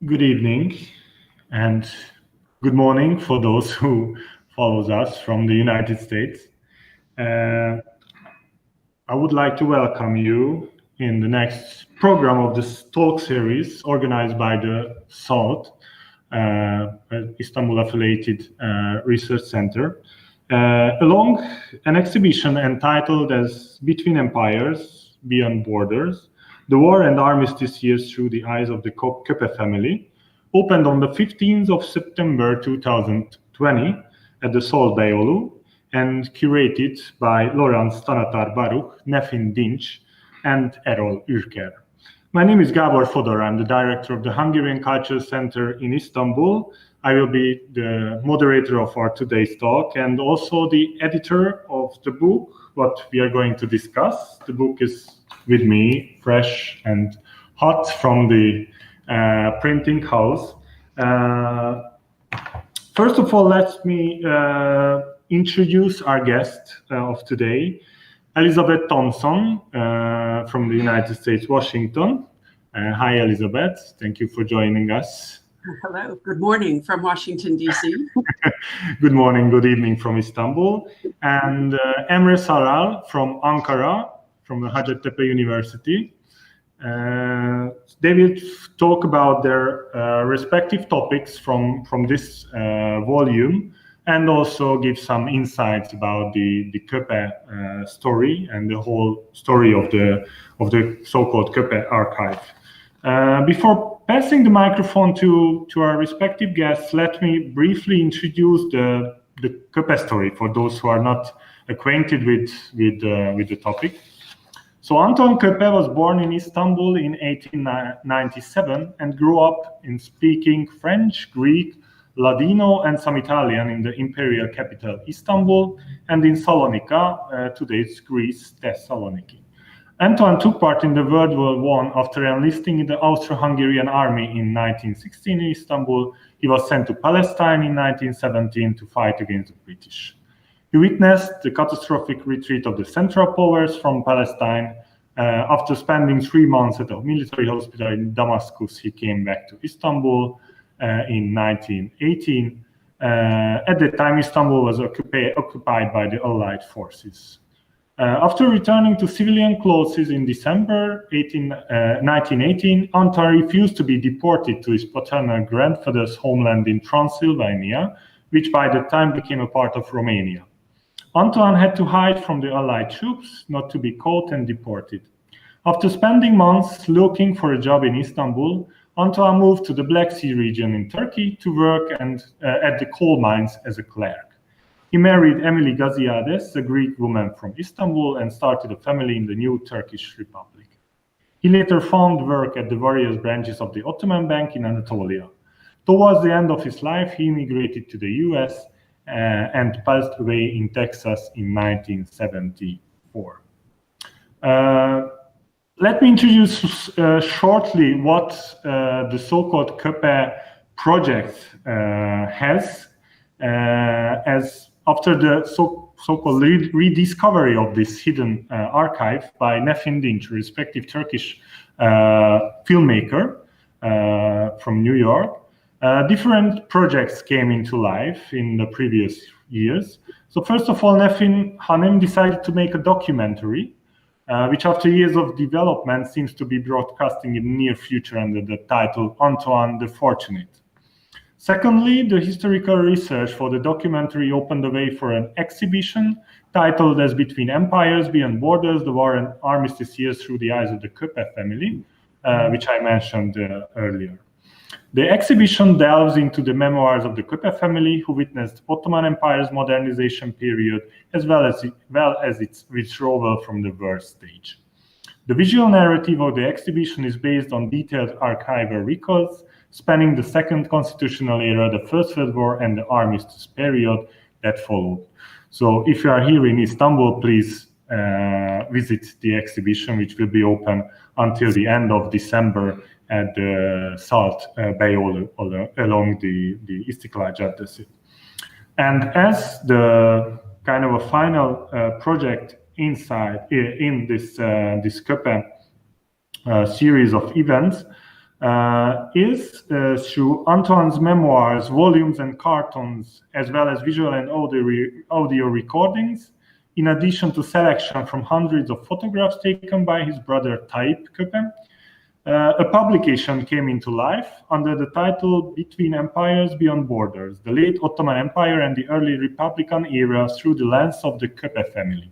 Good evening and good morning for those who follows us from the United States. I would like to welcome you in the next program of this talk series organized by the SALT, Istanbul-affiliated research center, along an exhibition entitled as Between Empires, Beyond Borders, The War and Armistice Years Through the Eyes of the Köpe Family, opened on the 15th of September 2020 at the Salt Beyoğlu and curated by Laurence Tanatar Baruch, Nefin Dinç, and Erol Ürker. My name is Gábor Fodor. I'm the director of the Hungarian Cultural Center in Istanbul. I will be the moderator of our today's talk and also the editor of the book, what we are going to discuss. The book is with me, fresh and hot from the printing house. First of all, let me introduce our guest of today, Elizabeth Thompson from the United States, Washington. Hi, Elizabeth. Thank you for joining us. Hello. Good morning from Washington, D.C. Good morning, good evening from Istanbul. And Emre Saral from Ankara, from the Hacettepe University. They will talk about their respective topics from this volume and also give some insights about the Köpe story and the whole story of the so-called Köpe archive. Before passing the microphone to our respective guests, let me briefly introduce the Köpe story for those who are not acquainted with the topic. So Antoine Köpe was born in Istanbul in 1897 and grew up in speaking French, Greek, Ladino, and some Italian in the imperial capital Istanbul and in Salonika, today's Greece, Thessaloniki. Antoine took part in the World War I after enlisting in the Austro-Hungarian army in 1916 in Istanbul. He was sent to Palestine in 1917 to fight against the British. He witnessed the catastrophic retreat of the Central Powers from Palestine. After spending 3 months at a military hospital in Damascus, he came back to Istanbul in 1918. At that time, Istanbul was occupied by the Allied forces. After returning to civilian clothes in December 1918, Antoine refused to be deported to his paternal grandfather's homeland in Transylvania, which by that time became a part of Romania. Antoine had to hide from the Allied troops, not to be caught and deported. After spending months looking for a job in Istanbul, Antoine moved to the Black Sea region in Turkey to work at the coal mines as a clerk. He married Emily Gaziades, a Greek woman from Istanbul, and started a family in the new Turkish Republic. He later found work at the various branches of the Ottoman Bank in Anatolia. Towards the end of his life, he immigrated to the US and passed away in Texas in 1974. Let me introduce shortly what the so-called Köpe project has, as after the so-called rediscovery of this hidden archive by Nefin Dinç, a respective Turkish filmmaker from New York. Different projects came into life in the previous years. So first of all, Nefin Hanım decided to make a documentary, which after years of development seems to be broadcasting in the near future under the title Antoine the Fortunate. Secondly, the historical research for the documentary opened the way for an exhibition titled as Between Empires, Beyond Borders, The War and Armistice Years Through the Eyes of the Köpe Family, which I mentioned earlier. The exhibition delves into the memoirs of the Köpe family, who witnessed Ottoman Empire's modernization period, as well as its withdrawal from the world stage. The visual narrative of the exhibition is based on detailed archival records spanning the Second Constitutional Era, the First World War, and the Armistice period that followed. So if you are here in Istanbul, please visit the exhibition, which will be open until the end of December at the Salt Beyoğlu along the İstiklal Caddesi. And as the kind of a final project inside in this Köpe series of events, is through Antoine's memoirs, volumes and cartons, as well as visual and audio recordings, in addition to selection from hundreds of photographs taken by his brother Tayyip Köpe. A publication came into life under the title Between Empires Beyond Borders, the Late Ottoman Empire and the Early Republican Era through the lens of the Köpe family.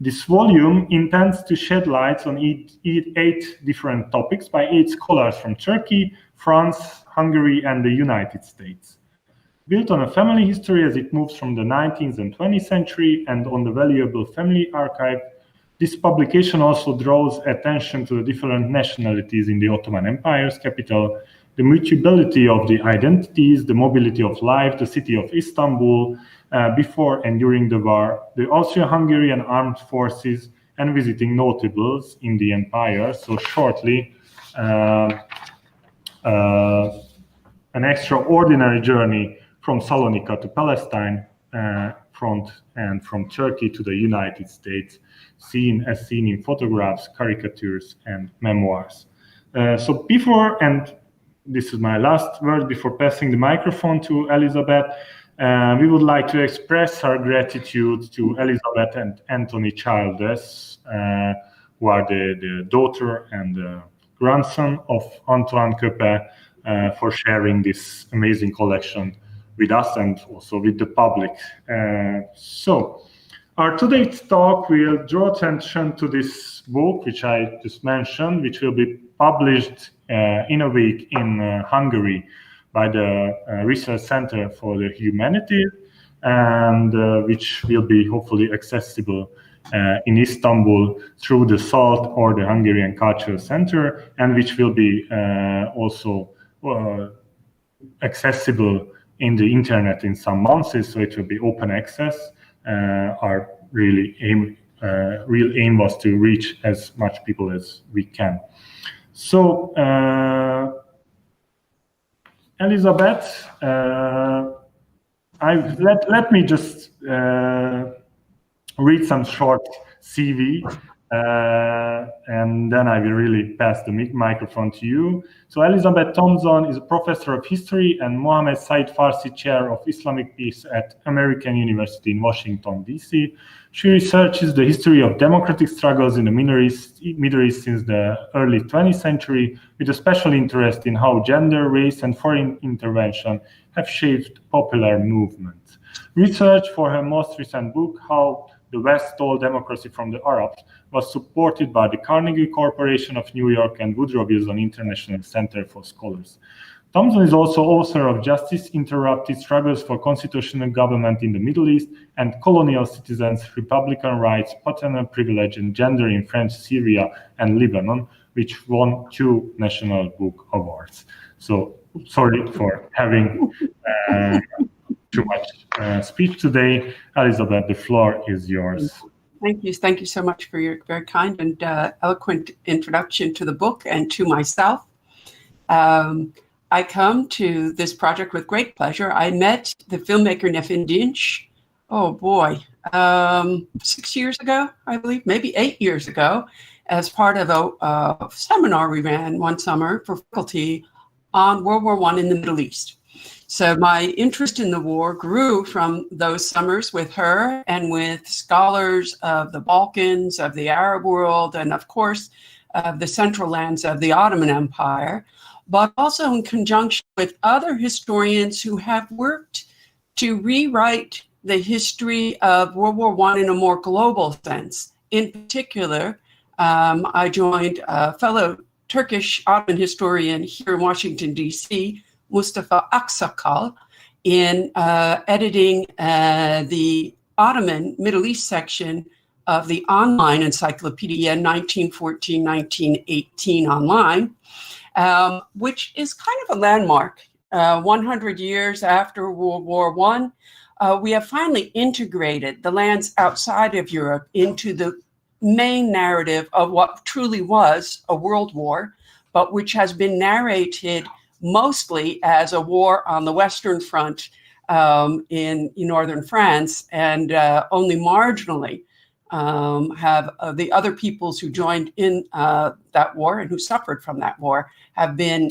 This volume intends to shed light on 8 different topics by 8 scholars from Turkey, France, Hungary, and the United States. Built on a family history as it moves from the 19th and 20th century and on the valuable family archive, this publication also draws attention to the different nationalities in the Ottoman Empire's capital, the mutability of the identities, the mobility of life, the city of Istanbul before and during the war, the Austria-Hungarian armed forces, and visiting notables in the empire. So shortly, an extraordinary journey from Salonika to Palestine front and from Turkey to the United States, seen in photographs, caricatures, and memoirs. So before, and this is my last word before passing the microphone to Elizabeth, we would like to express our gratitude to Elizabeth and Anthony Childes, who are the daughter and the grandson of Antoine Köpe, for sharing this amazing collection with us and also with the public. So our today's talk will draw attention to this book, which I just mentioned, which will be published in a week in Hungary by the Research Center for the Humanities, and which will be hopefully accessible in Istanbul through the SALT or the Hungarian Cultural Center, and which will be also accessible in the internet in some months, so it will be open access. Our real aim was to reach as much people as we can. So, Elizabeth, let me just read some short CV, and then I will really pass the microphone to you. So Elizabeth Thompson is a professor of history and Mohammed Said Farsi Chair of Islamic Peace at American University in Washington, D.C. She researches the history of democratic struggles in the Middle East since the early 20th century, with a special interest in how gender, race, and foreign intervention have shaped popular movements. Research for her most recent book, How the West Stole Democracy from the Arabs, was supported by the Carnegie Corporation of New York and Woodrow Wilson International Center for Scholars. Thompson is also author of Justice Interrupted: Struggles for Constitutional Government in the Middle East and Colonial Citizens, Republican Rights, Paternal Privilege, and Gender in French Syria and Lebanon, which won 2 National Book Awards. So sorry for having too much speech today. Elizabeth, the floor is yours. Thank you so much for your very kind and eloquent introduction to the book and to myself. I come to this project with great pleasure. I met the filmmaker Nefin Dinç, 6 years ago, I believe, maybe 8 years ago, as part of a seminar we ran one summer for faculty on World War I in the Middle East. So my interest in the war grew from those summers with her and with scholars of the Balkans, of the Arab world, and of course, the central lands of the Ottoman Empire, but also in conjunction with other historians who have worked to rewrite the history of World War I in a more global sense. In particular, I joined a fellow Turkish Ottoman historian here in Washington, D.C., Mustafa Aksakal, in editing the Ottoman Middle East section of the online encyclopedia 1914-1918 online, which is kind of a landmark. 100 years after World War I, we have finally integrated the lands outside of Europe into the main narrative of what truly was a world war, but which has been narrated mostly as a war on the Western Front in northern France, and only marginally have the other peoples who joined in that war and who suffered from that war have been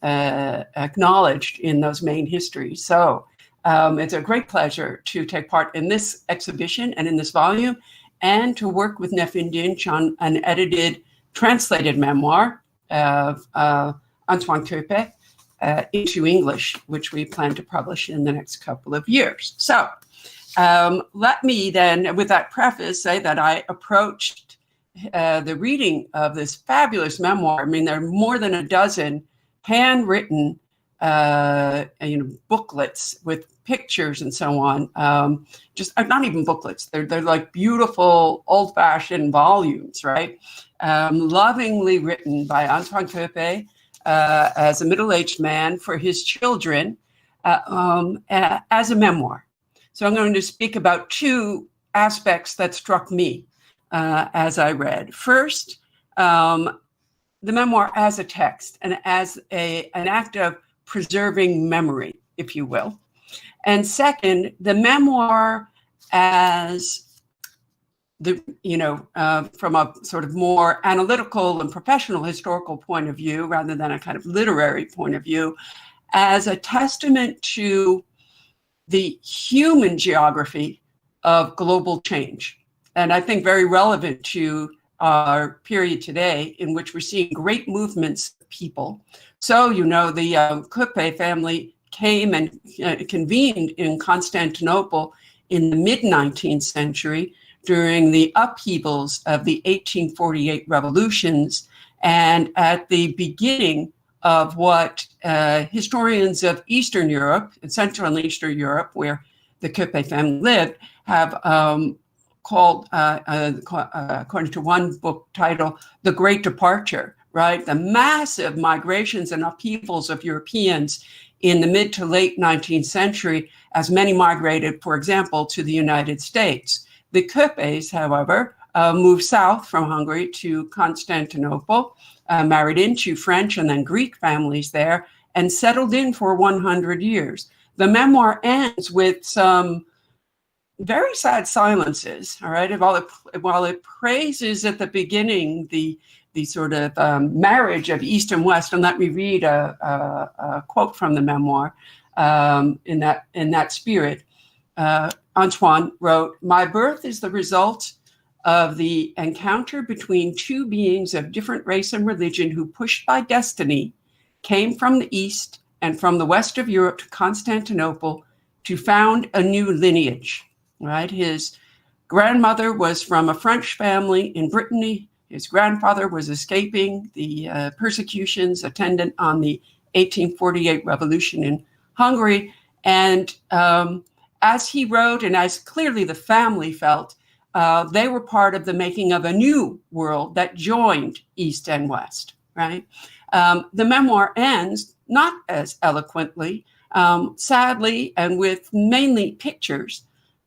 acknowledged in those main histories. So it's a great pleasure to take part in this exhibition and in this volume, and to work with Nefin Dinç on an edited, translated memoir of Antoine Köpe into English, which we plan to publish in the next couple of years. So let me then, with that preface, say that I approached the reading of this fabulous memoir. I mean, there are more than a dozen handwritten booklets with pictures and so on. Just not even booklets. They're like beautiful old-fashioned volumes, right? Lovingly written by Antoine Köpe as a middle-aged man for his children as a memoir. So I'm going to speak about two aspects that struck me as I read. First, the memoir as a text and as an act of preserving memory, if you will. And second, the memoir as from a sort of more analytical and professional historical point of view, rather than a kind of literary point of view, as a testament to the human geography of global change. And I think very relevant to our period today, in which we're seeing great movements of people. So, the Köpe family came and convened in Constantinople in the mid-19th century during the upheavals of the 1848 revolutions, and at the beginning of what historians of Eastern Europe, Central and Eastern Europe, where the Köpe family lived, have called, according to one book title, The Great Departure, right? The massive migrations and upheavals of Europeans in the mid to late 19th century, as many migrated, for example, to the United States. The Köpes, however, moved south from Hungary to Constantinople, married into French and then Greek families there, and settled in for 100 years. The memoir ends with some very sad silences, all right? While it praises at the beginning the sort of marriage of East and West, and let me read a quote from the memoir in that spirit. Antoine wrote, "My birth is the result of the encounter between two beings of different race and religion who, pushed by destiny, came from the East and from the West of Europe to Constantinople to found a new lineage." Right? His grandmother was from a French family in Brittany. His grandfather was escaping the persecutions attendant on the 1848 revolution in Hungary. And as he wrote, and as clearly the family felt, they were part of the making of a new world that joined East and West, right? The memoir ends not as eloquently, sadly, and with mainly pictures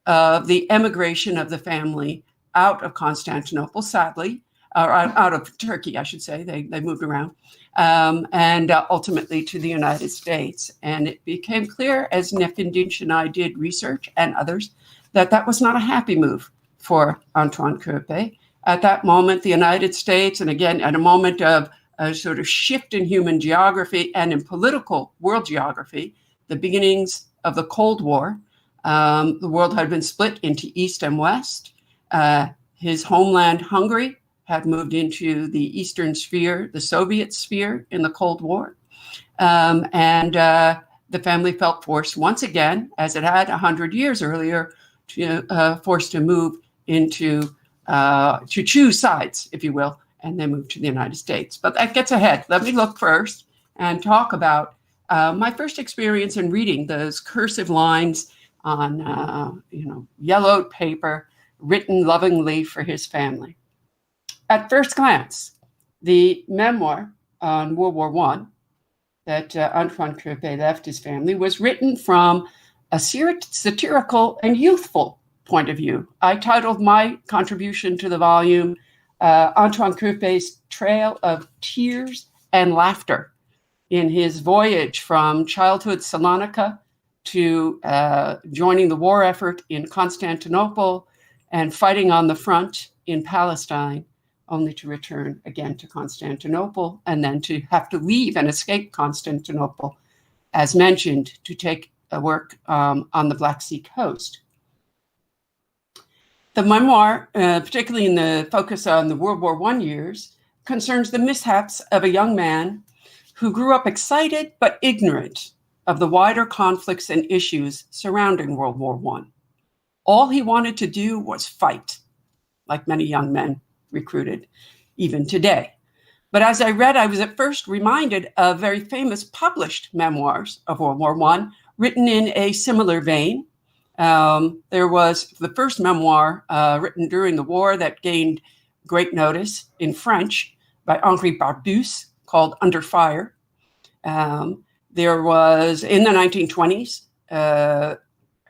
of the emigration of the family out of Constantinople, sadly, or out of Turkey, I should say. They moved around, and ultimately to the United States. And it became clear, as Nefin Dinç and I did research, and others, that was not a happy move for Antoine Köpe. At that moment, the United States, and again, at a moment of a sort of shift in human geography and in political world geography, the beginnings of the Cold War, the world had been split into East and West. His homeland, Hungary, had moved into the Eastern sphere, the Soviet sphere in the Cold War. And the family felt forced once again, as it had 100 years earlier, forced to move into, to choose sides, if you will, and then move to the United States. But that gets ahead. Let me look first and talk about my first experience in reading those cursive lines on yellowed paper, written lovingly for his family. At first glance, the memoir on World War I that Antoine Köpe left his family was written from a satirical and youthful point of view. I titled my contribution to the volume Antoine Köpe's Trail of Tears and Laughter in his voyage from childhood Salonika to joining the war effort in Constantinople, and fighting on the front in Palestine, only to return again to Constantinople and then to have to leave and escape Constantinople, as mentioned, to take work on the Black Sea coast. The memoir, particularly in the focus on the World War I years, concerns the mishaps of a young man who grew up excited but ignorant of the wider conflicts and issues surrounding World War I. All he wanted to do was fight, like many young men recruited, even today. But as I read, I was at first reminded of very famous published memoirs of World War I, written in a similar vein. There was the first memoir written during the war that gained great notice in French by Henri Barbusse, called Under Fire. There was, in the 1920s,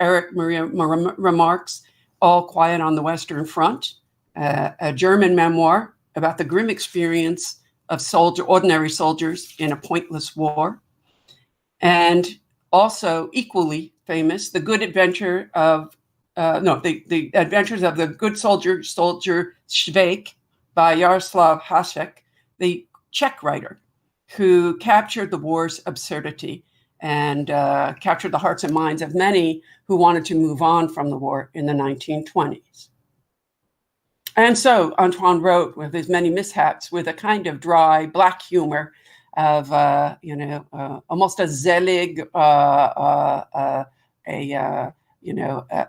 Erich Remarque's All Quiet on the Western Front, a German memoir about the grim experience of ordinary soldiers in a pointless war. And also equally famous, The Adventures of the Good Soldier Švejk by Jaroslav Hasek, the Czech writer who captured the war's absurdity and captured the hearts and minds of many who wanted to move on from the war in the 1920s. And so Antoine wrote, with his many mishaps, with a kind of dry black humor of, almost a zelig, an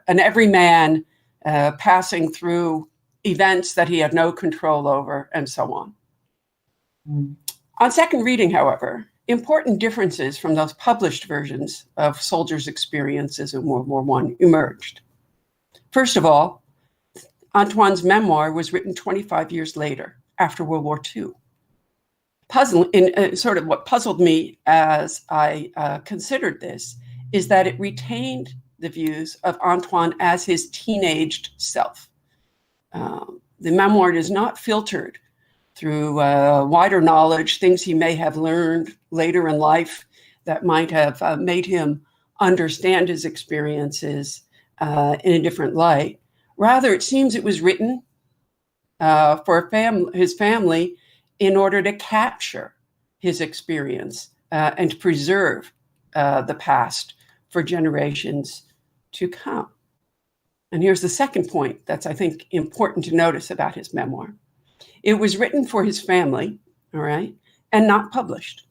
everyman passing through events that he had no control over, and so on. On second reading, however, important differences from those published versions of soldiers' experiences in World War I emerged. First of all, Antoine's memoir was written 25 years later, after World War II. What puzzled me as I considered this is that it retained the views of Antoine as his teenaged self. The memoir is not filtered through wider knowledge, things he may have learned later in life that might have made him understand his experiences in a different light. Rather, it seems it was written for his family in order to capture his experience and to preserve the past for generations to come. And here's the second point that's, I think, important to notice about his memoir. It was written for his family, all right, and not published,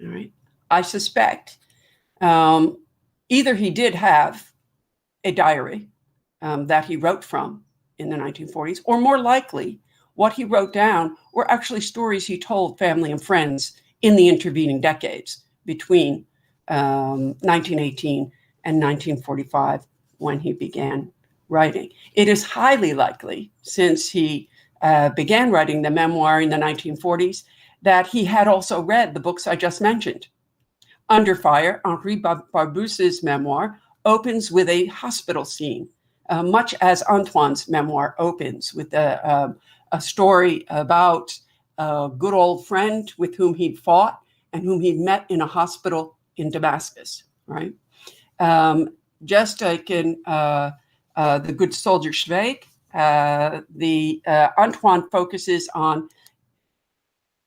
all right. I suspect either he did have a diary that he wrote from in the 1940s, or more likely, what he wrote down were actually stories he told family and friends in the intervening decades between 1918 and 1945, when he began writing. It is highly likely, since he began writing the memoir in the 1940s, that he had also read the books I just mentioned. Under Fire, Henri Barbusse's memoir, opens with a hospital scene, much as Antoine's memoir opens, with a story about a good old friend with whom he'd fought and whom he'd met in a hospital in Damascus, right? Just like in The Good Soldier Švejk, Antoine focuses on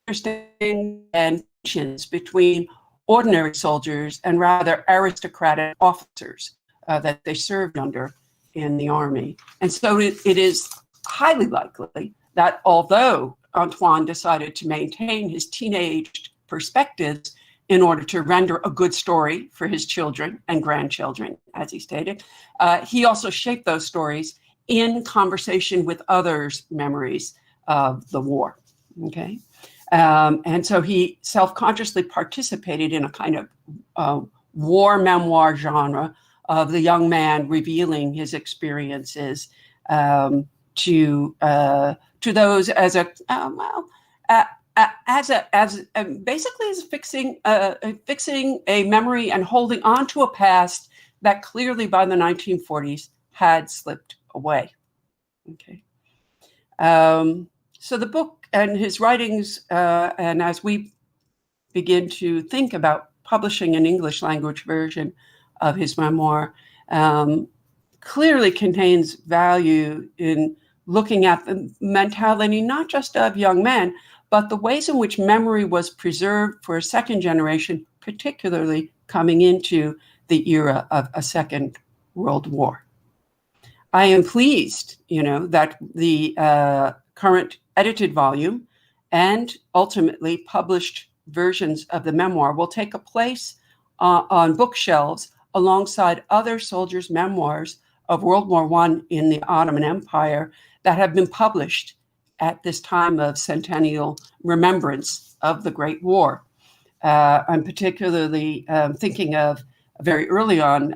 understanding tensions between ordinary soldiers and rather aristocratic officers that they served under in the army. And so it is highly likely that although Antoine decided to maintain his teenage perspectives in order to render a good story for his children and grandchildren, as he stated, he also shaped those stories in conversation with others' memories of the war, okay? And so he self-consciously participated in a kind of war memoir genre of the young man revealing his experiences to those as basically as fixing a memory and holding on to a past that clearly by the 1940s had slipped away. Okay. So the book and his writings, and as we begin to think about publishing an English language version of his memoir, clearly contains value in looking at the mentality, not just of young men, but the ways in which memory was preserved for a second generation, particularly coming into the era of a Second World War. I am pleased, that the current edited volume and ultimately published versions of the memoir will take a place on bookshelves alongside other soldiers' memoirs of World War I in the Ottoman Empire that have been published at this time of centennial remembrance of the Great War. I'm particularly thinking of very early on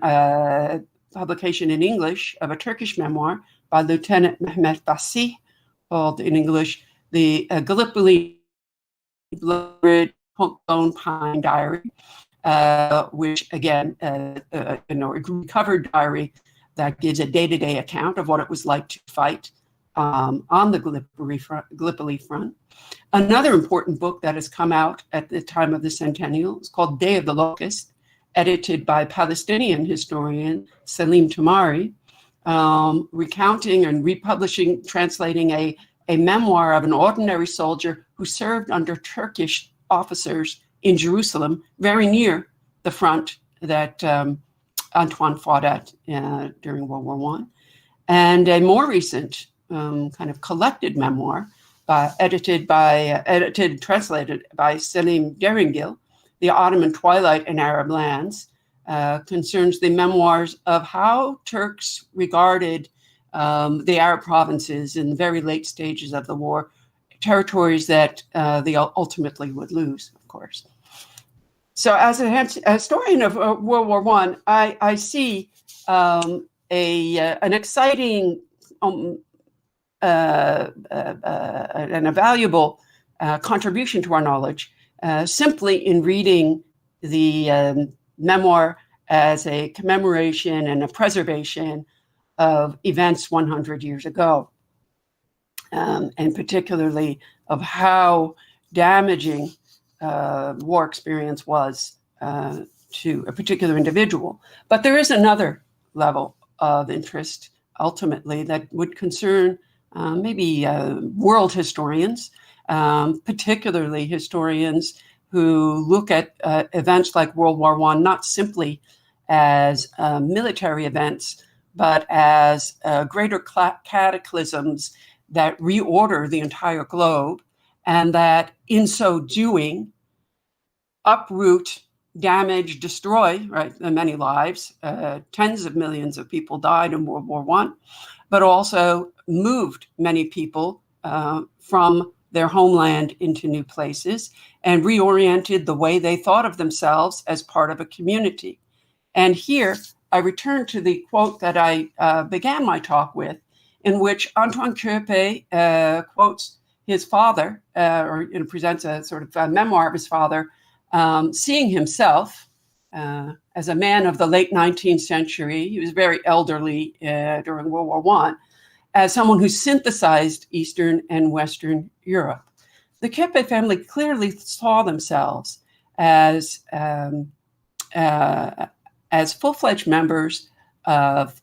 publication in English of a Turkish memoir by Lieutenant Mehmet Basi, called in English the Gallipoli Blood Bone Pine Diary, which again, a recovered diary that gives a day-to-day account of what it was like to fight on the Gallipoli front. Another important book that has come out at the time of the centennial is called Day of the Locust, edited by Palestinian historian Salim Tamari, recounting and republishing, translating a memoir of an ordinary soldier who served under Turkish officers in Jerusalem, very near the front that Antoine fought at during World War I. And a more recent kind of collected memoir, translated by Selim Deringil, The Ottoman Twilight in Arab Lands, concerns the memoirs of how Turks regarded the Arab provinces in the very late stages of the war, territories that they ultimately would lose, of course. So as a historian of World War I see an exciting and a valuable contribution to our knowledge simply in reading the memoir as a commemoration and a preservation of events 100 years ago, and particularly of how damaging war experience was to a particular individual. But there is another level of interest ultimately that would concern maybe world historians, particularly historians who look at events like World War I not simply as military events, but as greater cataclysms that reorder the entire globe, and that in so doing uproot, damage, destroy, right, many lives. Tens of millions of people died in World War I, but also moved many people from their homeland into new places and reoriented the way they thought of themselves as part of a community. And here I return to the quote that I began my talk with, in which Antoine Köpe quotes his father, or presents a sort of a memoir of his father, seeing himself as a man of the late 19th century. He was very elderly during World War I, as someone who synthesized Eastern and Western Europe. The Köpe family clearly saw themselves as full-fledged members of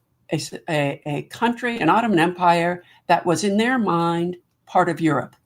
a country, an Ottoman Empire, that was in their mind part of Europe.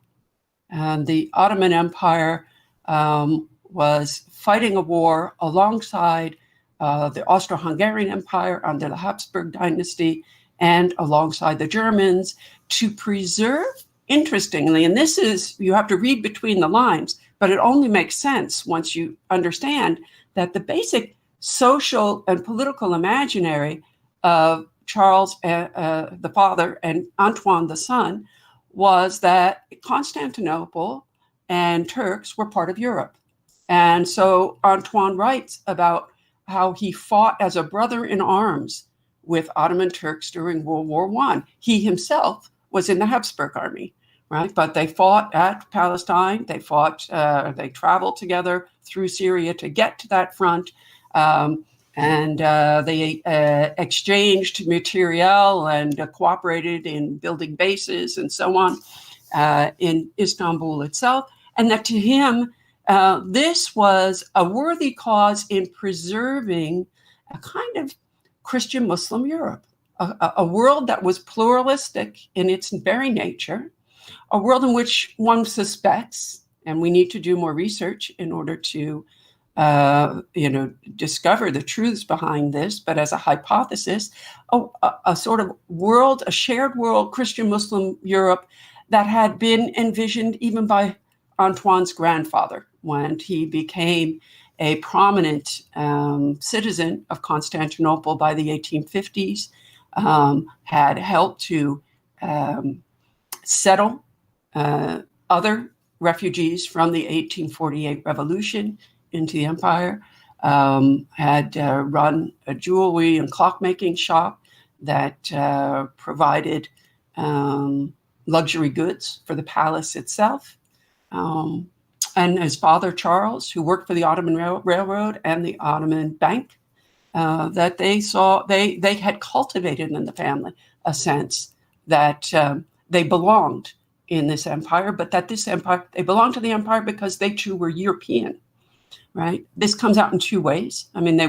And the Ottoman Empire was fighting a war alongside the Austro-Hungarian Empire under the Habsburg dynasty and alongside the Germans to preserve, interestingly, and this is, you have to read between the lines, but it only makes sense once you understand that the basic social and political imaginary of Charles, the father, and Antoine, the son, was that Constantinople and Turks were part of Europe. And so Antoine writes about how he fought as a brother in arms with Ottoman Turks during World War I. He himself was in the Habsburg army, right? But they fought at Palestine. They fought, they traveled together through Syria to get to that front. And they exchanged materiel and cooperated in building bases and so on in Istanbul itself. And that to him, this was a worthy cause in preserving a kind of Christian Muslim Europe, a world that was pluralistic in its very nature, a world in which one suspects, and we need to do more research in order to discover the truths behind this, but as a hypothesis, a sort of world, a shared world, Christian-Muslim Europe, that had been envisioned even by Antoine's grandfather when he became a prominent citizen of Constantinople by the 1850s, had helped to settle other refugees from the 1848 revolution into the empire, had run a jewelry and clockmaking shop that provided luxury goods for the palace itself. And his father, Charles, who worked for the Ottoman Railroad and the Ottoman Bank, that they had cultivated in the family a sense that they belonged in this empire, but that this empire, they belonged to the empire because they too were European, right? This comes out in two ways. I mean, they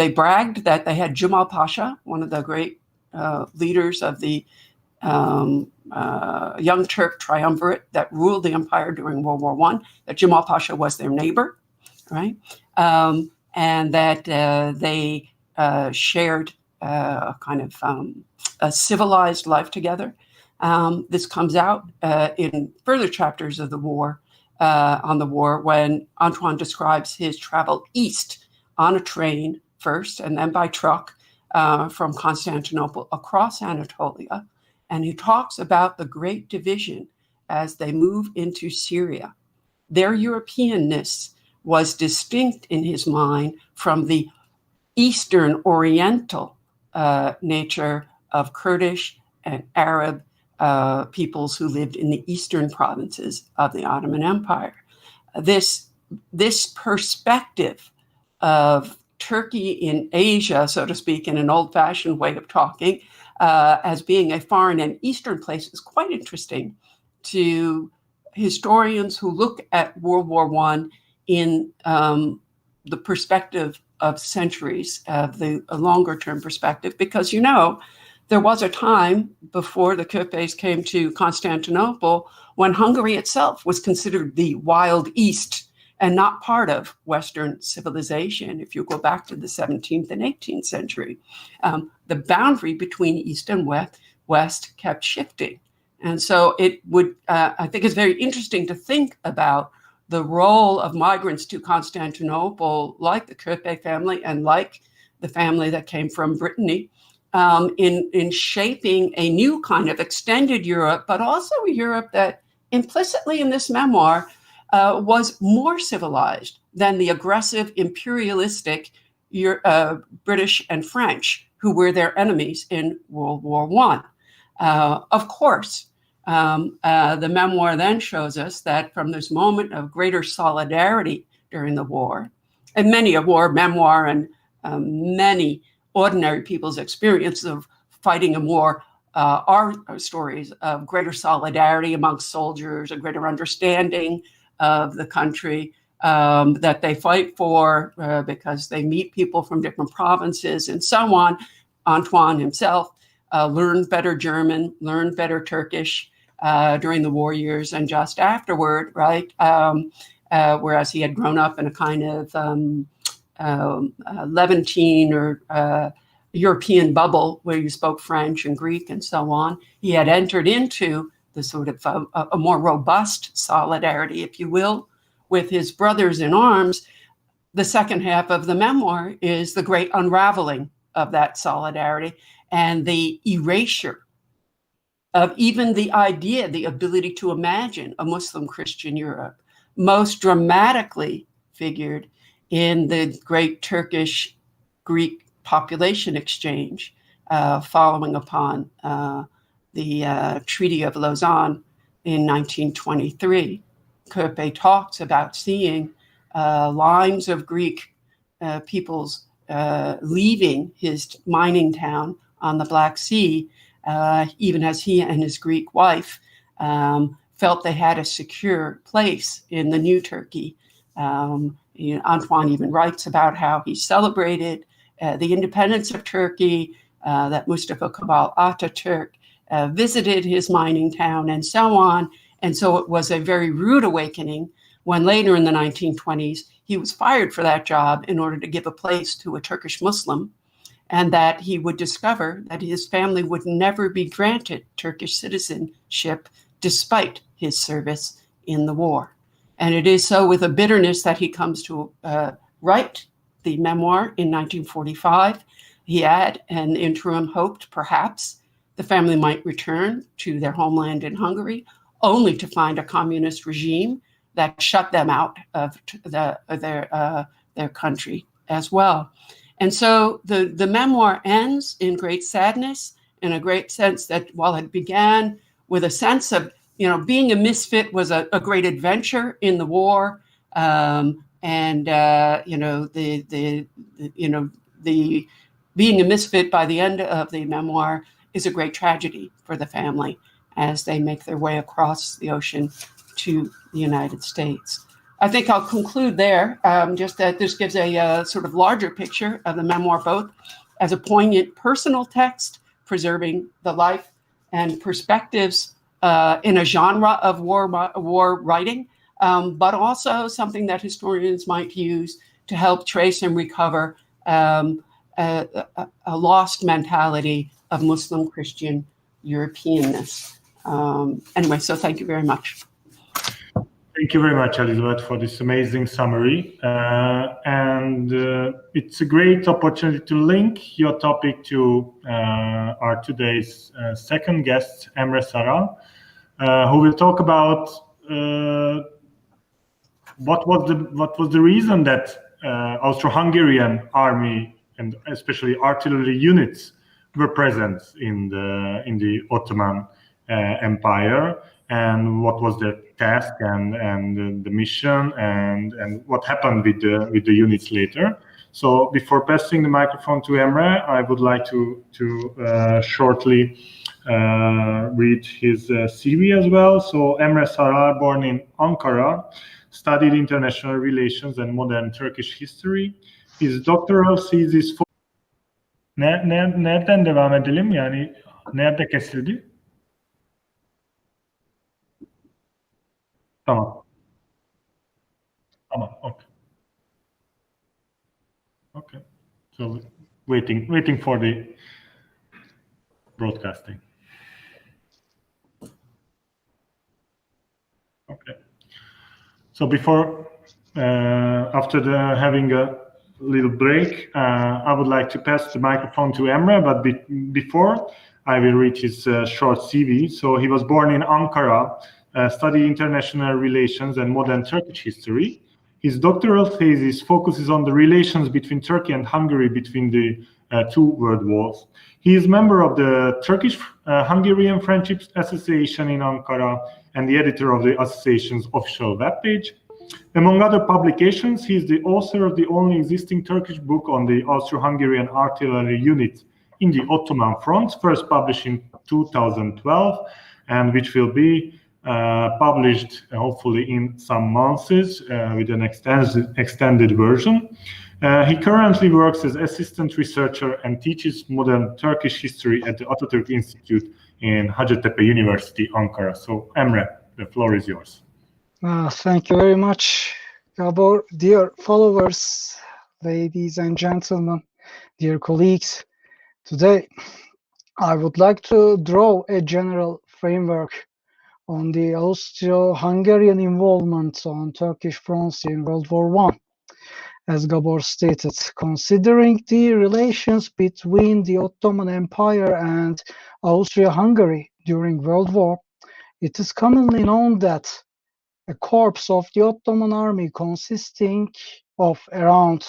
bragged that they had Cemal Pasha, one of the great leaders of the Young Turk triumvirate that ruled the empire during World War I, that Cemal Pasha was their neighbor, right? And that they shared kind of a civilized life together. This comes out in further chapters of the war, on the war, when Antoine describes his travel east on a train first and then by truck from Constantinople across Anatolia. And he talks about the great division as they move into Syria. Their Europeanness was distinct in his mind from the Eastern Oriental nature of Kurdish and Arab peoples who lived in the eastern provinces of the Ottoman Empire. This perspective of Turkey in Asia, so to speak, in an old-fashioned way of talking, as being a foreign and eastern place is quite interesting to historians who look at World War I in the perspective of centuries, of the longer-term perspective, because, there was a time before the Köpes came to Constantinople when Hungary itself was considered the Wild East and not part of Western civilization. If you go back to the 17th and 18th century, the boundary between East and West kept shifting. And so it would, I think it's very interesting to think about the role of migrants to Constantinople, like the Köpe family and like the family that came from Brittany, in shaping a new kind of extended Europe, but also a Europe that implicitly in this memoir was more civilized than the aggressive imperialistic British and French, who were their enemies in World War I. Of course, the memoir then shows us that from this moment of greater solidarity during the war, and many a war memoir and many ordinary people's experience of fighting a war are stories of greater solidarity amongst soldiers, a greater understanding of the country that they fight for because they meet people from different provinces and so on. Antoine himself learned better German, learned better Turkish during the war years and just afterward, right? Whereas he had grown up in a kind of Levantine or European bubble where you spoke French and Greek and so on. He had entered into the sort of a more robust solidarity, if you will, with his brothers in arms. The second half of the memoir is the great unraveling of that solidarity and the erasure of even the idea, the ability to imagine a Muslim Christian Europe, most dramatically figured in the great Turkish-Greek population exchange following upon the Treaty of Lausanne in 1923. Köpe talks about seeing lines of Greek peoples leaving his mining town on the Black Sea, even as he and his Greek wife felt they had a secure place in the new Turkey. Antoine even writes about how he celebrated the independence of Turkey that Mustafa Kemal Atatürk visited his mining town and so on. And so it was a very rude awakening when later in the 1920s, he was fired for that job in order to give a place to a Turkish Muslim, and that he would discover that his family would never be granted Turkish citizenship despite his service in the war. And it is so with a bitterness that he comes to write the memoir in 1945. He had an interim hoped perhaps the family might return to their homeland in Hungary, only to find a communist regime that shut them out of their country as well. And so the memoir ends in great sadness, in a great sense that while it began with a sense of, being a misfit was a great adventure in the war, the being a misfit by the end of the memoir is a great tragedy for the family as they make their way across the ocean to the United States. I think I'll conclude there, just that this gives a sort of larger picture of the memoir, both as a poignant personal text, preserving the life and perspectives in a genre of war writing, but also something that historians might use to help trace and recover a lost mentality of Muslim Christian Europeanness. Anyway, so thank you very much. Thank you very much, Elizabeth, for this amazing summary. It's a great opportunity to link your topic to our today's second guest, Emre Saral, who will talk about what was the reason that Austro-Hungarian army and especially artillery units were present in the Ottoman Empire, and what was their task and the mission, and what happened with the units later. So before passing the microphone to Emre, I would like to shortly read his CV as well. So Emre Saral, born in Ankara, studied international relations and modern Turkish history. His doctoral thesis for... Nereden devam edelim? Yani nerede kesildi? Tamam. Okay. Okay. So waiting for the broadcasting. Okay. So after having a little break, I would like to pass the microphone to Emre, but before I will read his short CV. So he was born in Ankara, studied international relations and modern Turkish history. His doctoral thesis focuses on the relations between Turkey and Hungary between the two world wars. He is member of the Turkish-Hungarian Friendship Association in Ankara and the editor of the association's official webpage. Among other publications, he is the author of the only existing Turkish book on the Austro-Hungarian artillery unit in the Ottoman front, first published in 2012, and which will be published hopefully in some months with an extended version. He currently works as assistant researcher and teaches modern Turkish history at the Atatürk Institute in Hacettepe University, Ankara. So Emre, the floor is yours. Thank you very much, Gábor. Dear followers, ladies and gentlemen, dear colleagues, today I would like to draw a general framework on the Austro-Hungarian involvement on Turkish fronts in World War I. As Gábor stated, considering the relations between the Ottoman Empire and Austria-Hungary during World War, it is commonly known that a corps of the Ottoman army consisting of around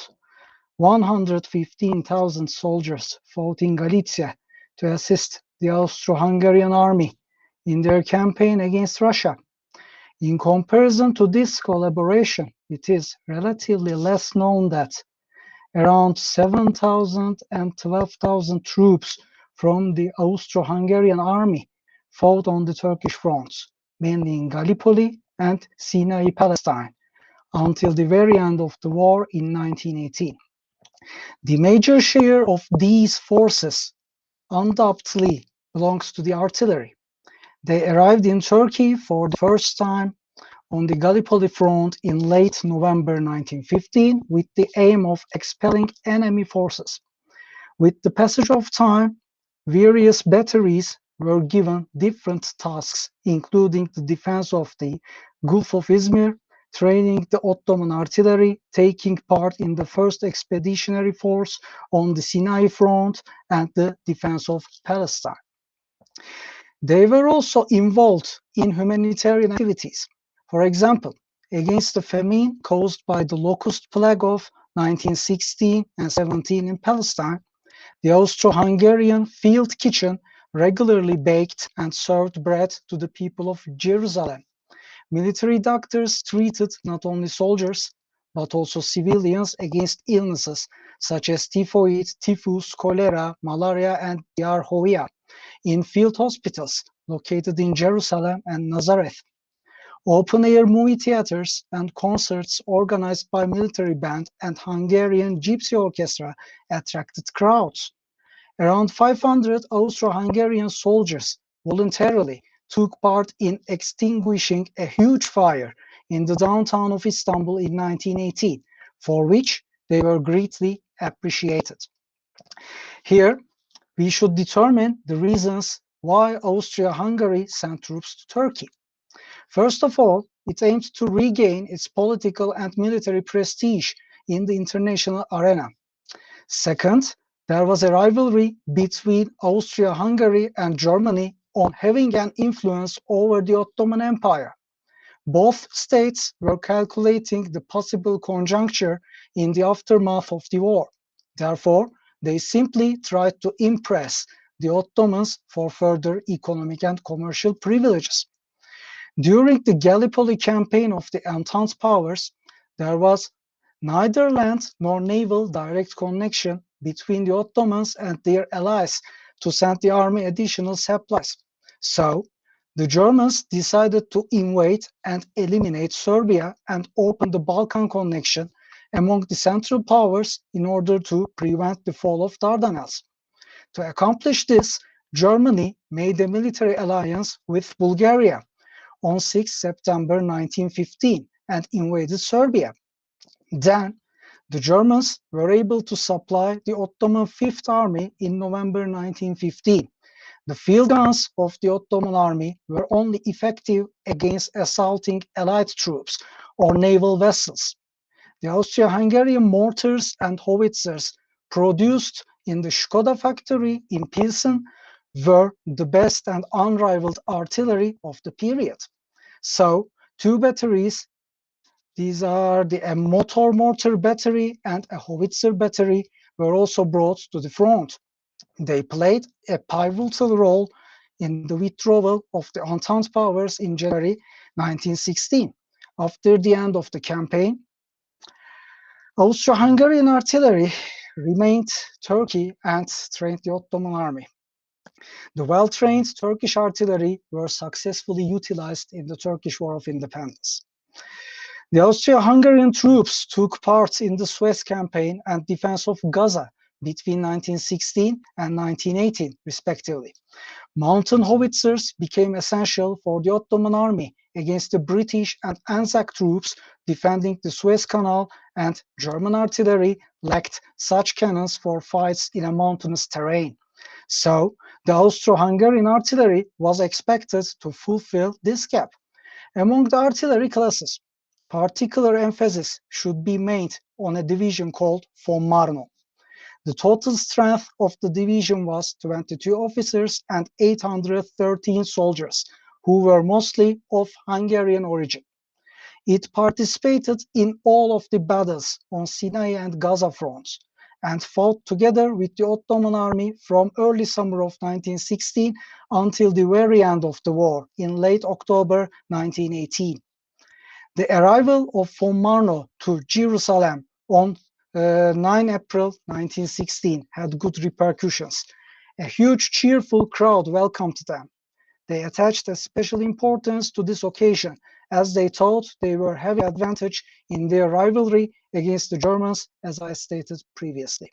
115,000 soldiers fought in Galicia to assist the Austro-Hungarian army in their campaign against Russia. In comparison to this collaboration, it is relatively less known that around 7,000 and 12,000 troops from the Austro-Hungarian army fought on the Turkish fronts, mainly in Gallipoli and Sinai, Palestine, until the very end of the war in 1918. The major share of these forces undoubtedly belongs to the artillery. They arrived in Turkey for the first time on the Gallipoli front in late November 1915 with the aim of expelling enemy forces. With the passage of time, various batteries were given different tasks, including the defense of the Gulf of Izmir, training the Ottoman artillery, taking part in the first expeditionary force on the Sinai front, and the defense of Palestine. They were also involved in humanitarian activities. For example, against the famine caused by the locust plague of 1916 and 17 in Palestine, the Austro-Hungarian field kitchen regularly baked and served bread to the people of Jerusalem. Military doctors treated not only soldiers, but also civilians against illnesses such as typhoid, typhus, cholera, malaria, and diarrhea in field hospitals located in Jerusalem and Nazareth. Open-air movie theaters and concerts organized by military band and Hungarian gypsy orchestra attracted crowds. Around 500 Austro-Hungarian soldiers voluntarily took part in extinguishing a huge fire in the downtown of Istanbul in 1918, for which they were greatly appreciated. Here, we should determine the reasons why Austria-Hungary sent troops to Turkey. First of all, it aimed to regain its political and military prestige in the international arena. Second, there was a rivalry between Austria-Hungary and Germany on having an influence over the Ottoman Empire. Both states were calculating the possible conjuncture in the aftermath of the war. Therefore, they simply tried to impress the Ottomans for further economic and commercial privileges. During the Gallipoli campaign of the Entente powers, there was neither land nor naval direct connection between the Ottomans and their allies to send the army additional supplies. So, the Germans decided to invade and eliminate Serbia and open the Balkan connection among the Central Powers in order to prevent the fall of Dardanelles. To accomplish this, Germany made a military alliance with Bulgaria on 6 September 1915 and invaded Serbia. Then, the Germans were able to supply the Ottoman Fifth Army in November 1915. The field guns of the Ottoman army were only effective against assaulting Allied troops or naval vessels. The Austro-Hungarian mortars and howitzers produced in the Skoda factory in Pilsen were the best and unrivaled artillery of the period. So, two batteries, these are a motor mortar battery and a howitzer battery, were also brought to the front. They played a pivotal role in the withdrawal of the Entente powers in January 1916. After the end of the campaign, Austro-Hungarian artillery remained Turkey and trained the Ottoman army. The well-trained Turkish artillery were successfully utilized in the Turkish War of Independence. The Austro-Hungarian troops took part in the Suez campaign and defense of Gaza between 1916 and 1918, respectively. Mountain howitzers became essential for the Ottoman army against the British and Anzac troops defending the Suez Canal, and German artillery lacked such cannons for fights in a mountainous terrain. So, the Austro-Hungarian artillery was expected to fulfill this gap. Among the artillery classes, particular emphasis should be made on a division called von Marno. The total strength of the division was 22 officers and 813 soldiers, who were mostly of Hungarian origin. It participated in all of the battles on Sinai and Gaza fronts, and fought together with the Ottoman army from early summer of 1916 until the very end of the war in late October 1918. The arrival of von Marno to Jerusalem on 9 April 1916 had good repercussions. A huge cheerful crowd welcomed them. They attached a special importance to this occasion, as they thought they were having advantage in their rivalry against the Germans, as I stated previously.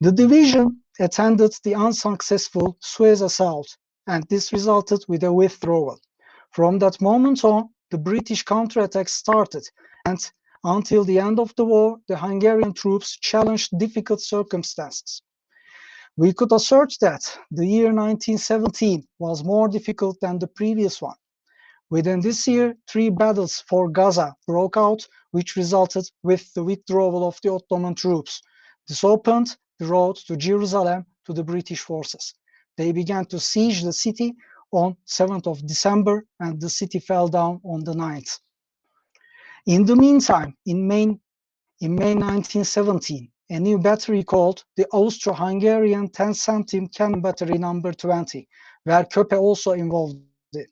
The division attended the unsuccessful Suez assault, and this resulted with a withdrawal. From that moment on, the British counterattack started, and until the end of the war, the Hungarian troops challenged difficult circumstances. We could assert that the year 1917 was more difficult than the previous one. Within this year, 3 battles for Gaza broke out, which resulted with the withdrawal of the Ottoman troops. This opened the road to Jerusalem to the British forces. They began to siege the city on 7th of December, and the city fell down on the 9th. In the meantime, in May 1917, a new battery called the Austro-Hungarian 10-centime cannon battery number 20, where Köpe also involved in.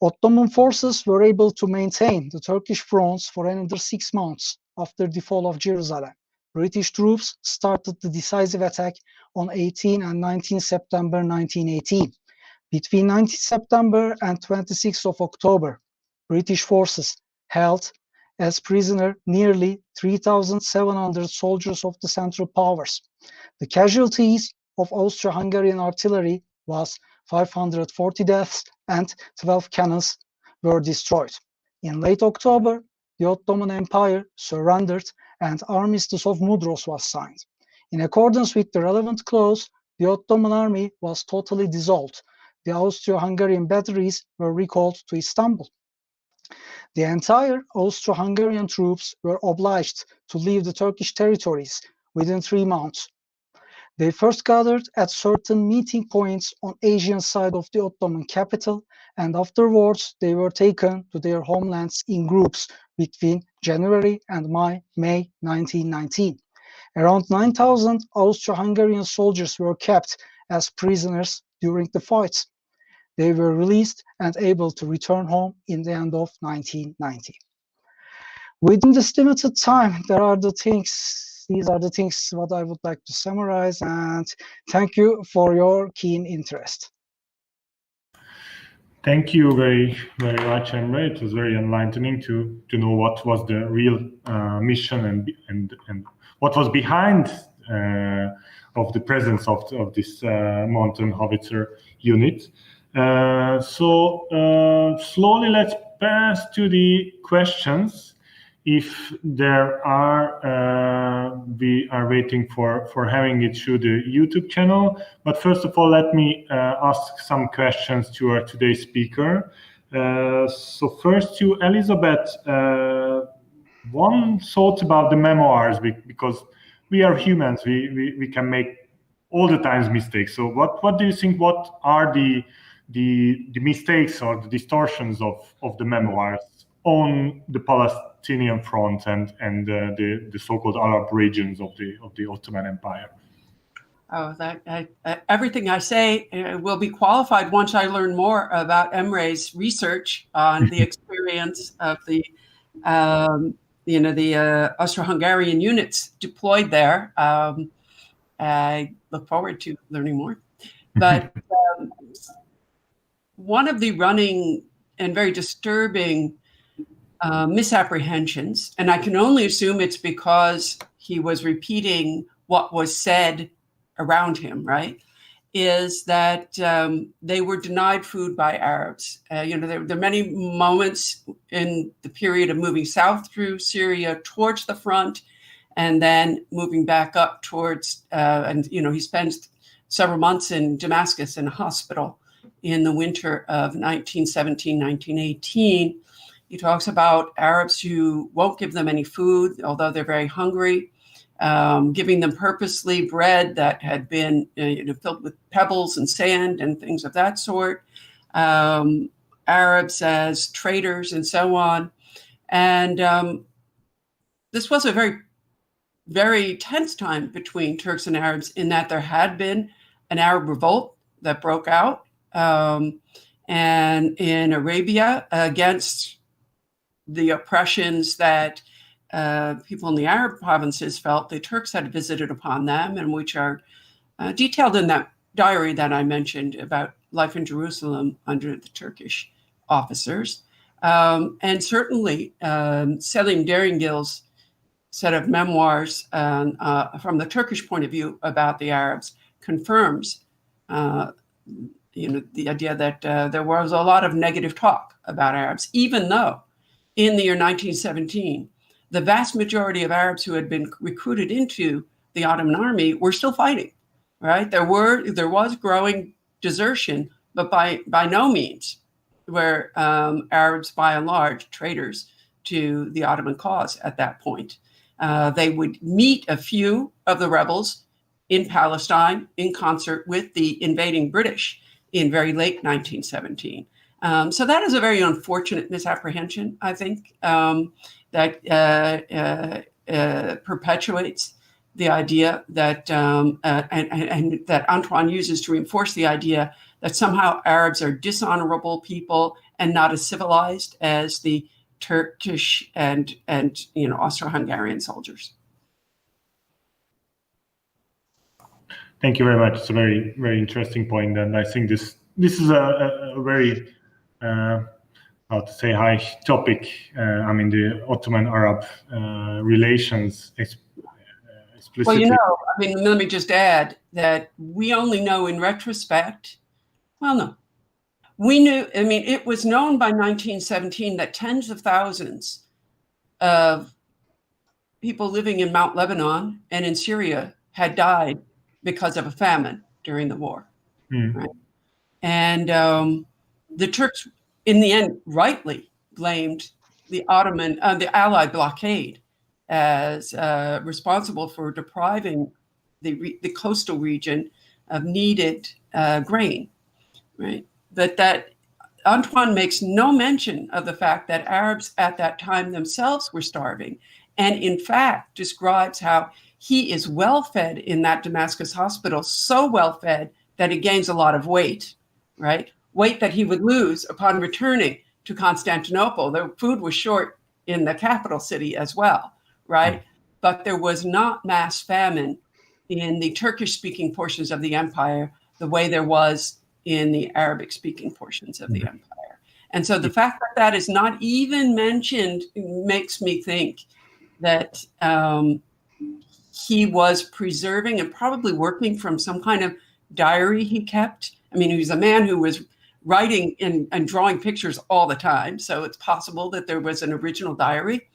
Ottoman forces were able to maintain the Turkish fronts for another 6 months after the fall of Jerusalem. British troops started the decisive attack on 18 and 19 September 1918. Between 19 September and 26 of October, British forces held as prisoner nearly 3,700 soldiers of the Central Powers. The casualties of Austro-Hungarian artillery was 540 deaths, and 12 cannons were destroyed. In late October, the Ottoman Empire surrendered and Armistice of Mudros was signed. In accordance with the relevant clause, the Ottoman army was totally dissolved. The Austro-Hungarian batteries were recalled to Istanbul. The entire Austro-Hungarian troops were obliged to leave the Turkish territories within 3 months. They first gathered at certain meeting points on Asian side of the Ottoman capital, and afterwards they were taken to their homelands in groups between January and May 1919. Around 9,000 Austro-Hungarian soldiers were kept as prisoners during the fights. They were released and able to return home in the end of 1990. Within this limited time, these are the things what I would like to summarize, and thank you for your keen interest. Thank you very, very much, Emre. It was very enlightening to know what was the real mission and what was behind of the presence of this mountain howitzer unit. So slowly let's pass to the questions. If there are, we are waiting for having it through the YouTube channel. But first of all, let me ask some questions to our today's speaker. So first to Elizabeth, one thought about the memoirs, because we are humans, we can make all the times mistakes. So what do you think, what are the mistakes or the distortions of the memoirs on the Palestinian front and the so-called Arab regions of the Ottoman Empire? Oh, everything I say will be qualified once I learn more about Emre's research on the experience of the Austro-Hungarian units deployed there. I look forward to learning more. But one of the running and very disturbing misapprehensions, and I can only assume it's because he was repeating what was said around him, right, is that they were denied food by Arabs. There are many moments in the period of moving south through Syria towards the front and then moving back up towards, he spends several months in Damascus in a hospital in the winter of 1917, 1918. He talks about Arabs who won't give them any food, although they're very hungry, giving them purposely bread that had been filled with pebbles and sand and things of that sort, Arabs as traitors and so on. And this was a very, very tense time between Turks and Arabs in that there had been an Arab revolt that broke out and in Arabia against the oppressions that people in the Arab provinces felt the Turks had visited upon them, and which are detailed in that diary that I mentioned about life in Jerusalem under the Turkish officers. And certainly Selim Deringil's set of memoirs from the Turkish point of view about the Arabs confirms the idea that there was a lot of negative talk about Arabs, even though in the year 1917, the vast majority of Arabs who had been recruited into the Ottoman army were still fighting, right? There was growing desertion, but by no means were Arabs, by and large, traitors to the Ottoman cause at that point. They would meet a few of the rebels in Palestine in concert with the invading British in very late 1917. So that is a very unfortunate misapprehension, I think, that perpetuates the idea that, and that Antoine uses to reinforce the idea that somehow Arabs are dishonorable people and not as civilized as the Turkish and Austro-Hungarian soldiers. Thank you very much. It's a very, very interesting point, and I think this is a very how to say high topic. I mean, the Ottoman-Arab relations explicitly. Well, let me just add that we only know in retrospect. Well, no, we knew. I mean, it was known by 1917 that tens of thousands of people living in Mount Lebanon and in Syria had died because of a famine during the war. Right? And the Turks, in the end, rightly blamed the Allied blockade as responsible for depriving the coastal region of needed grain, right? But that Antoine makes no mention of the fact that Arabs at that time themselves were starving, and in fact describes how he is well-fed in that Damascus hospital, so well-fed that he gains a lot of weight, right? Weight that he would lose upon returning to Constantinople. The food was short in the capital city as well, right? But there was not mass famine in the Turkish-speaking portions of the empire the way there was in the Arabic-speaking portions of the empire. And so the fact that that is not even mentioned makes me think that he was preserving and probably working from some kind of diary he kept. I mean, he was a man who was writing and drawing pictures all the time. So it's possible that there was an original diary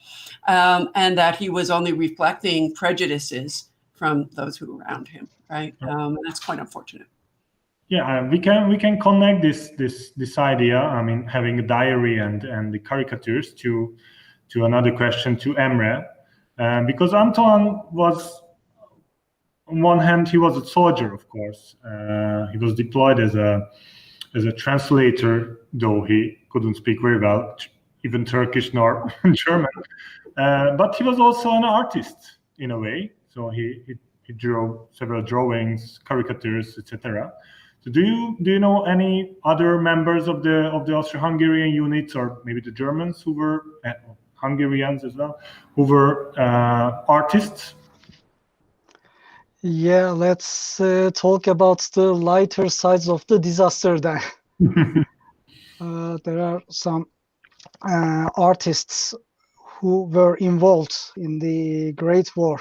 and that he was only reflecting prejudices from those who were around him, right? That's quite unfortunate. Yeah, we can connect this idea. I mean, having a diary and the caricatures to another question to Emre, because Antoine was, on one hand, he was a soldier, of course. He was deployed as a translator, though he couldn't speak very well, even Turkish nor German. But he was also an artist in a way. So he drew several drawings, caricatures, etc. So do you know any other members of the Austro-Hungarian units, or maybe the Germans who were Hungarians as well, who were artists? Yeah, let's talk about the lighter sides of the disaster then. There are some artists who were involved in the Great War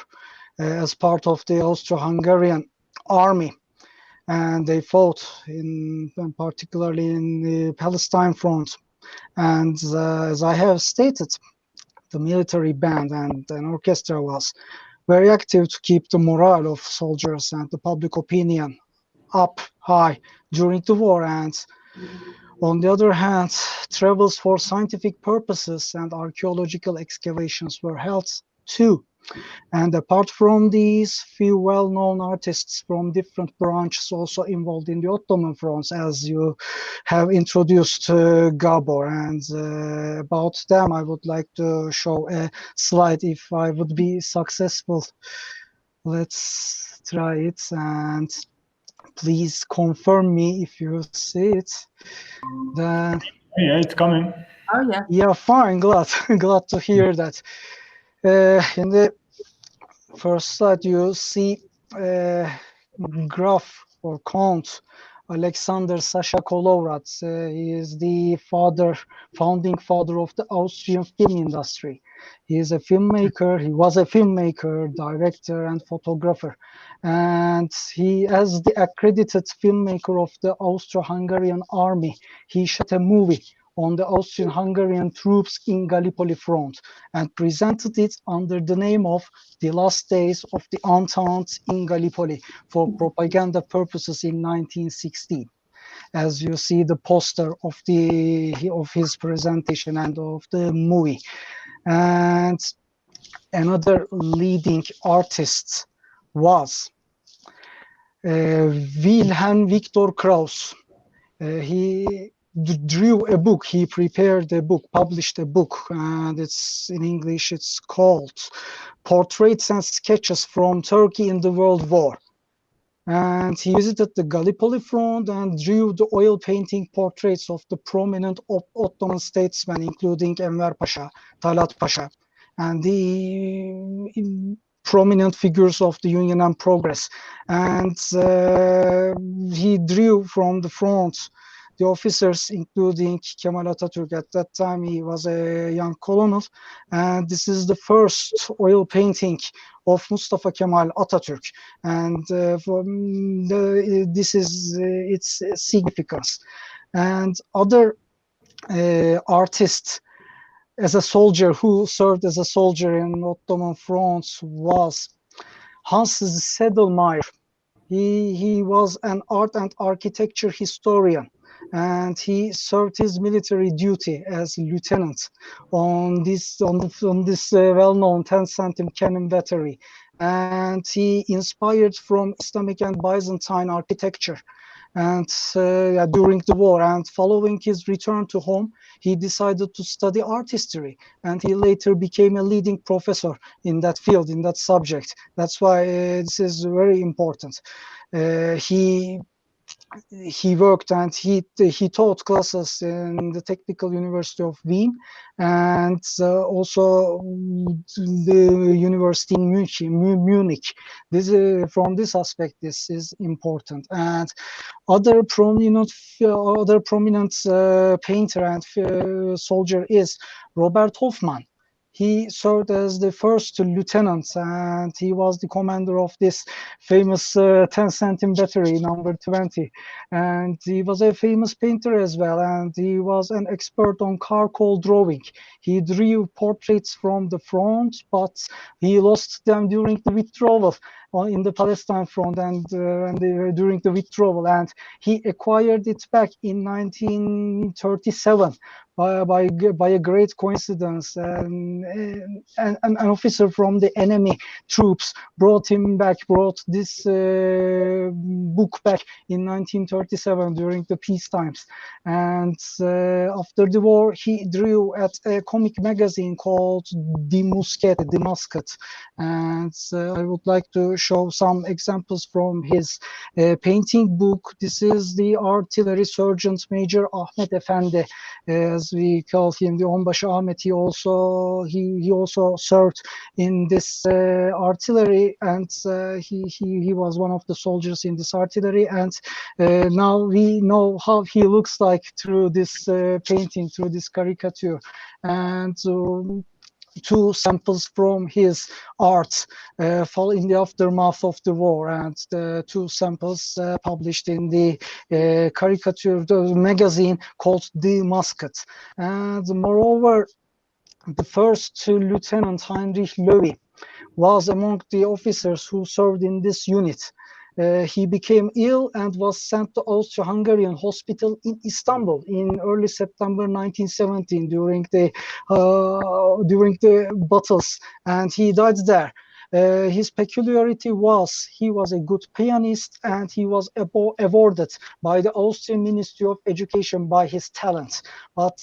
as part of the Austro-Hungarian army. And they fought particularly in the Palestine front. And as I have stated, the military band and an orchestra was very active to keep the morale of soldiers and the public opinion up high during the war. And on the other hand, travels for scientific purposes and archaeological excavations were held too. And apart from these, few well-known artists from different branches also involved in the Ottoman fronts, as you have introduced Gábor. And about them, I would like to show a slide if I would be successful. Let's try it, and please confirm me if you see it. Then, yeah, it's coming. Oh yeah. Yeah, fine. Glad to hear that. In the first slide, you see graph or count Alexander Sasha Kolovrat. He is the founding father of the Austrian film industry. He is a filmmaker. He was a filmmaker, director, and photographer. And he, as the accredited filmmaker of the Austro-Hungarian army, he shot a movie on the Austrian-Hungarian troops in Gallipoli front and presented it under the name of The Last Days of the Entente in Gallipoli for propaganda purposes in 1916. As you see the poster of his presentation and of the movie. And another leading artist was Wilhelm Victor Krauss. He drew a book, he prepared a book, published a book, and it's in English, it's called Portraits and Sketches from Turkey in the World War. And he visited the Gallipoli front and drew the oil painting portraits of the prominent Ottoman statesmen, including Enver Pasha, Talat Pasha, and the prominent figures of the Union and Progress. And he drew from the front the officers, including Kemal Atatürk. At that time, he was a young colonel. And this is the first oil painting of Mustafa Kemal Atatürk. And this is its significance. And other artists as a soldier who served as a soldier in Ottoman fronts was Hans Sedlmayr. He was an art and architecture historian, and he served his military duty as lieutenant on this well-known 10-centimeter cannon battery. And he inspired from Islamic and Byzantine architecture and during the war. And following his return to home, he decided to study art history, and he later became a leading professor in that field, in that subject. That's why this is very important. He worked and he taught classes in the Technical University of Wien and also the university in Munich. This from this aspect, this is important. And other prominent painter and soldier is Robert Hoffman. He served as the first lieutenant, and he was the commander of this famous 10-centimeter battery, number 20. And he was a famous painter as well, and he was an expert on charcoal drawing. He drew portraits from the front, but he lost them during the withdrawal in the Palestine front and during the withdrawal. And he acquired it back in 1937. By a great coincidence, an officer from the enemy troops brought this book back in 1937 during the peace times. And after the war, he drew at a comic magazine called The Musket. And I would like to show some examples from his painting book. This is the artillery sergeant major Ahmet Efendi, as we call him, the Onbaşı Ahmet. He also served in this artillery, and he was one of the soldiers in this artillery. And now we know how he looks like through this painting, through this caricature. And two samples from his art fall in the aftermath of the war, and the two samples published in the caricature magazine called The Musket. And moreover, the first Lieutenant Heinrich Löwy was among the officers who served in this unit. He became ill and was sent to Austria-Hungarian hospital in Istanbul in early September 1917 during the battles, and he died there. His peculiarity was he was a good pianist, and he was awarded by the Austrian Ministry of Education by his talent. But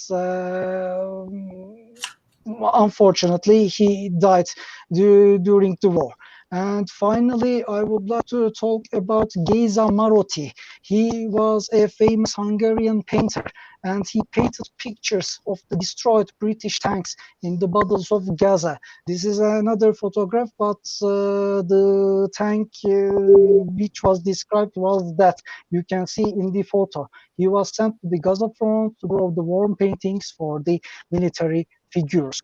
unfortunately, he died during the war. And finally, I would like to talk about Géza Marotti. He was a famous Hungarian painter, and he painted pictures of the destroyed British tanks in the battles of Gaza. This is another photograph, but the tank which was described was that you can see in the photo. He was sent to the Gaza front to draw the war paintings for the military figures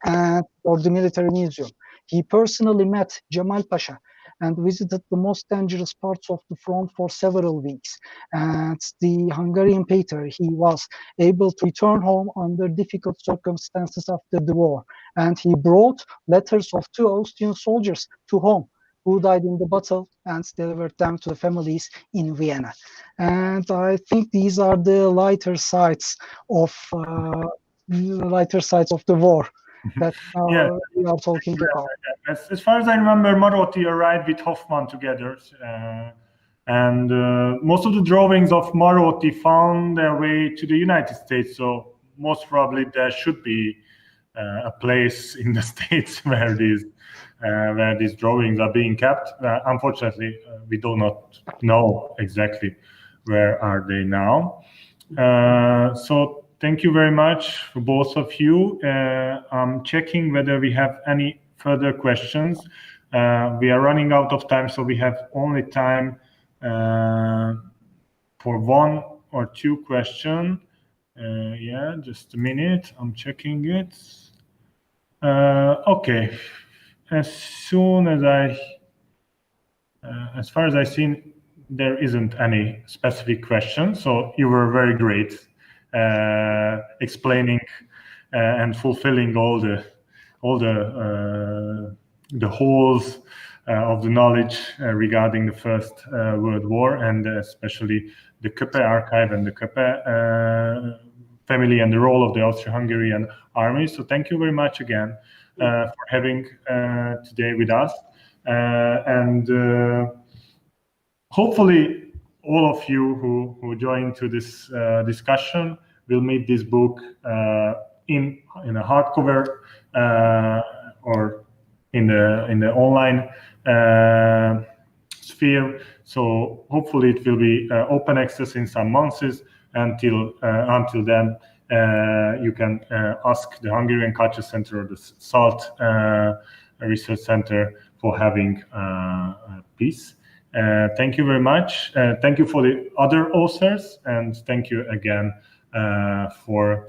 and for the military museum. He personally met Jamal Pasha and visited the most dangerous parts of the front for several weeks. And the Hungarian painter, he was able to return home under difficult circumstances after the war. And he brought letters of 2 Austrian soldiers to home who died in the battle and delivered them to the families in Vienna. And I think these are the lighter sides of the war that we are talking about. As far as I remember, Marotti arrived with Huffman together, and most of the drawings of Marotti found their way to the United States. So most probably there should be a place in the States where these drawings are being kept. Unfortunately, we do not know exactly where are they now. So thank you very much for both of you. I'm checking whether we have any further questions. We are running out of time, so we have only time for 1 or 2 questions. Yeah, just a minute. I'm checking it. Okay. As far as I've seen, there isn't any specific question. So you were very great explaining and fulfilling all the holes of the knowledge regarding the First World War, and especially the Köpe archive and the Köpe family and the role of the Austro-Hungarian army. So thank you very much again for having today with us, and hopefully all of you who joined to this discussion will meet this book in a hardcover or in the online sphere. So hopefully it will be open access in some months. Until then, you can ask the Hungarian Culture Center or the SALT Research Center for having a piece. Thank you very much. Thank you for the other authors, and thank you again for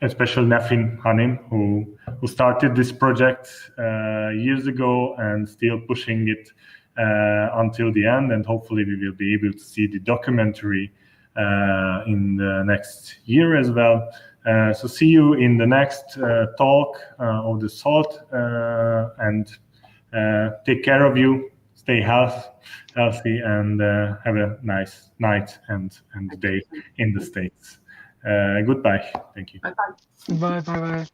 especially Nefin Hanim, who started this project years ago and still pushing it until the end. And hopefully we will be able to see the documentary in the next year as well. So see you in the next talk of the SALT, and take care of you. Stay healthy, and have a nice night and day in the States. Goodbye. Thank you. Bye-bye. Bye.